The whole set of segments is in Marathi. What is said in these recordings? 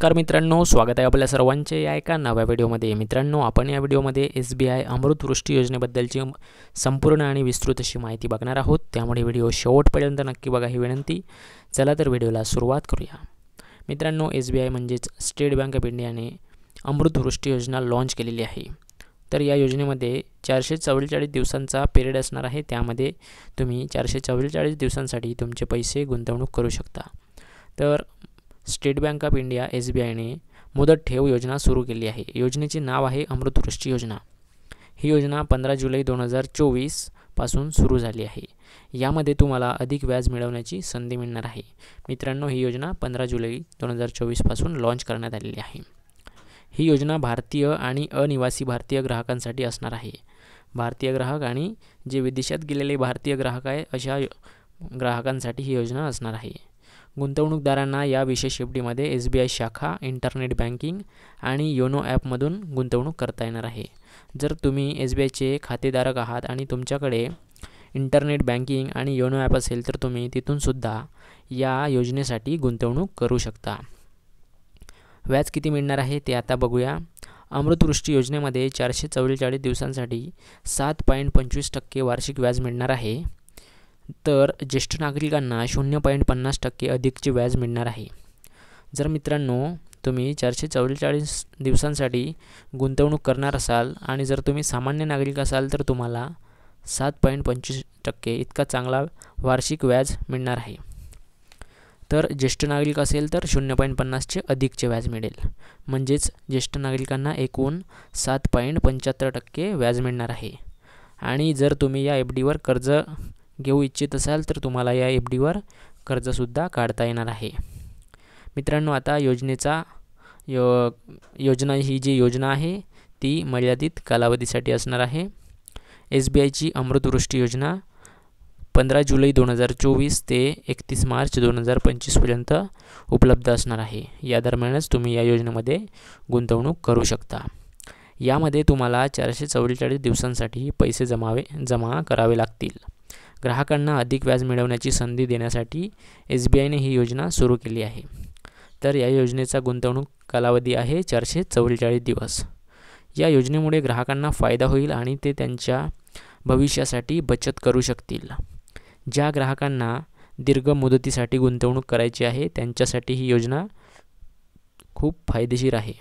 नमस्कार मित्रांनो, स्वागत आहे आपल्या सर्वांचे या एका नव्या व्हिडिओमध्ये। मित्रांनो, आपण या व्हिडिओमध्ये SBI अमृतवृष्टी योजनेबद्दलची संपूर्ण आणि विस्तृत अशी माहिती बघणार आहोत, त्यामुळे व्हिडिओ शेवटपर्यंत नक्की बघा ही विनंती। चला तर व्हिडिओला सुरुवात करूया। मित्रांनो, SBI म्हणजेच स्टेट बँक ऑफ इंडियाने अमृतवृष्टी योजना लॉन्च केलेली आहे। तर या योजनेमध्ये 444 दिवसांचा पिरियड असणार आहे, त्यामध्ये तुम्ही 444 दिवसांसाठी तुमचे पैसे गुंतवणूक करू शकता। तर स्टेट बँक ऑफ इंडिया SBIने मुदत ठेव योजना सुरू केली आहे। योजनेचे नाव आहे अमृतवृष्टी योजना। ही योजना 15 जुलै 2024 पासून सुरू झाली आहे। यामध्ये तुम्हाला अधिक व्याज मिळवण्याची संधी मिळणार आहे। मित्रांनो, ही योजना 15 जुलै 2024 पासून लॉन्च करण्यात आलेली आहे। ही योजना भारतीय आणि अनिवासी भारतीय ग्राहकांसाठी असणार आहे। भारतीय ग्राहक आणि जे विदेशात गेलेले भारतीय ग्राहक आहे अशा ग्राहकांसाठी ही योजना असणार आहे। गुंतवणूकदारांना या विशेष एफडीमध्ये SBI शाखा, इंटरनेट बँकिंग आणि योनो ॲपमधून गुंतवणूक करता येणार आहे। जर तुम्ही SBIचे खातेधारक आहात आणि तुमच्याकडे इंटरनेट बँकिंग आणि योनो ॲप असेल तर तुम्ही तिथूनसुद्धा या योजनेसाठी गुंतवणूक करू शकता। व्याज किती मिळणार आहे ते आता बघूया। अमृतवृष्टी योजनेमध्ये 444 दिवसांसाठी 7.25% वार्षिक व्याज मिळणार आहे। तर ज्येष्ठ नागरिकांना 0.50% अधिकचे व्याज मिळणार आहे। जर मित्रांनो तुम्ही 444 दिवसांसाठी गुंतवणूक करणार असाल आणि जर तुम्ही सामान्य नागरिक असाल तर तुम्हाला 7.25% इतका चांगला वार्षिक व्याज मिळणार आहे। तर ज्येष्ठ नागरिक असेल तर 0.50चे अधिकचे व्याज मिळेल, म्हणजेच ज्येष्ठ नागरिकांना एकूण 7.75% व्याज मिळणार आहे। आणि जर तुम्ही या FDवर कर्ज घेऊ इच्छित असाल तर तुम्हाला या FDवर कर्जसुद्धा काढता येणार आहे। मित्रांनो, आता ही जी योजना आहे ती मर्यादित कालावधीसाठी असणार आहे। SBIची अमृतवृष्टी योजना 15 जुलै 2024 ते 31 मार्च 2025 पर्यंत उपलब्ध असणार आहे। या दरम्यानच तुम्ही या योजनेमध्ये गुंतवणूक करू शकता। यामध्ये तुम्हाला 444 दिवसांसाठी पैसे जमा करावे लागतील। ग्राहकांना अधिक व्याज मिळवण्याची संधी देण्यासाठी SBIने ही योजना सुरू केली आहे। तर या योजनेचा गुंतवणूक कालावधी आहे 444 दिवस। या योजनेमुळे ग्राहकांना फायदा होईल आणि ते त्यांच्या भविष्यासाठी बचत करू शकतील। ज्या ग्राहकांना दीर्घ मुदतीसाठी गुंतवणूक करायची आहे त्यांच्यासाठी ही योजना खूप फायदेशीर आहे।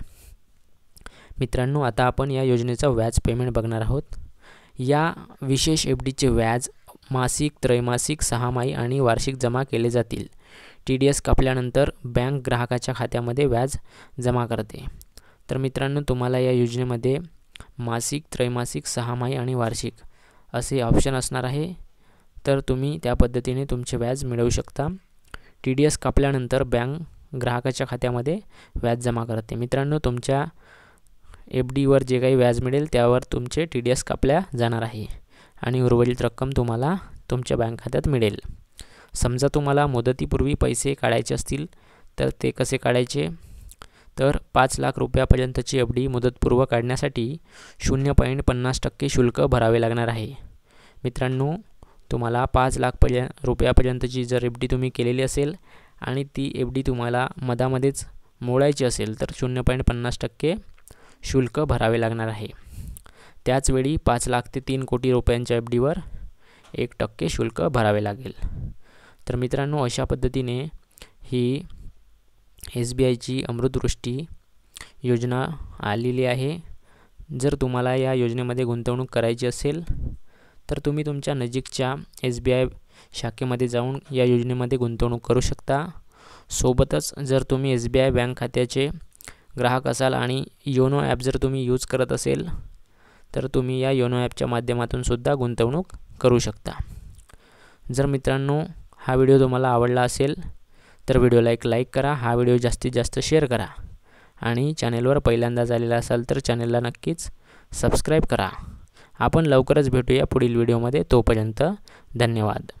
मित्रांनो, आता आपण या योजनेचा व्याज पेमेंट बघणार आहोत। या विशेष FDचे व्याज मासिक, त्रैमासिक, सहामाही आणि वार्षिक जमा केले जातील। TDS कापल्यानंतर बँक ग्राहकाच्या खात्यामध्ये व्याज जमा करते। तर मित्रांनो, तुम्हाला या योजनेमध्ये मासिक, त्रैमासिक, सहामाही आणि वार्षिक असे ऑप्शन असणार आहे। तर तुम्ही त्या पद्धतीने तुमचे व्याज मिळवू शकता। TDS कापल्यानंतर बँक ग्राहकाच्या खात्यामध्ये व्याज जमा करते। मित्रांनो, तुमच्या FDवर जे काही व्याज मिळेल त्यावर तुमचे TDS कापल्या जाणार आहे आणि उर्वरित रक्कम तुम्हाला तुमच्या बँक खात्यात मिळेल। समजा तुम्हाला मुदतीपूर्वी पैसे काढायचे असतील तर ते कसे काढायचे, तर 5 लाख रुपयापर्यंतची FD मुदतपूर्व काढण्यासाठी 0.50% शुल्क भरावे लागणार आहे। मित्रांनो, तुम्हाला 5 लाख रुपयापर्यंतची जर FD तुम्ही केलेली असेल आणि ती FD तुम्हाला मधामध्येच मोडायची असेल तर 0.50% शुल्क भरावे लागणार आहे। त्याचवेळी 5 लाख ते 3 कोटी रुपयांच्या FDवर 1% शुल्क भरावे लागेल। तर मित्रांनो, अशा पद्धतीने ही SBIची अमृतवृष्टी योजना आलेली आहे। जर तुम्हाला या योजनेमध्ये गुंतवणूक करायची असेल तर तुम्ही तुमच्या नजीकच्या SBI शाखेमध्ये जाऊन या योजनेमध्ये गुंतवणूक करू शकता। सोबतच जर तुम्ही SBI बँक खात्याचे ग्राहक असाल आणि योनो ॲप जर तुम्ही यूज करत असेल तर तुम्ही या योनो ॲपच्या माध्यमातून सुद्धा गुंतवणूक करू शकता। जर मित्रांनो हा व्हिडिओ तुम्हाला आवडला असेल तर व्हिडिओला एक लाईक करा, हा व्हिडिओ जास्तीत जास्त शेअर करा आणि चॅनेलवर पहिल्यांदाच आलेला असाल तर चॅनेलला नक्कीच सबस्क्राईब करा। आपण लवकरच भेटूया पुढील व्हिडिओमध्ये। तोपर्यंत धन्यवाद।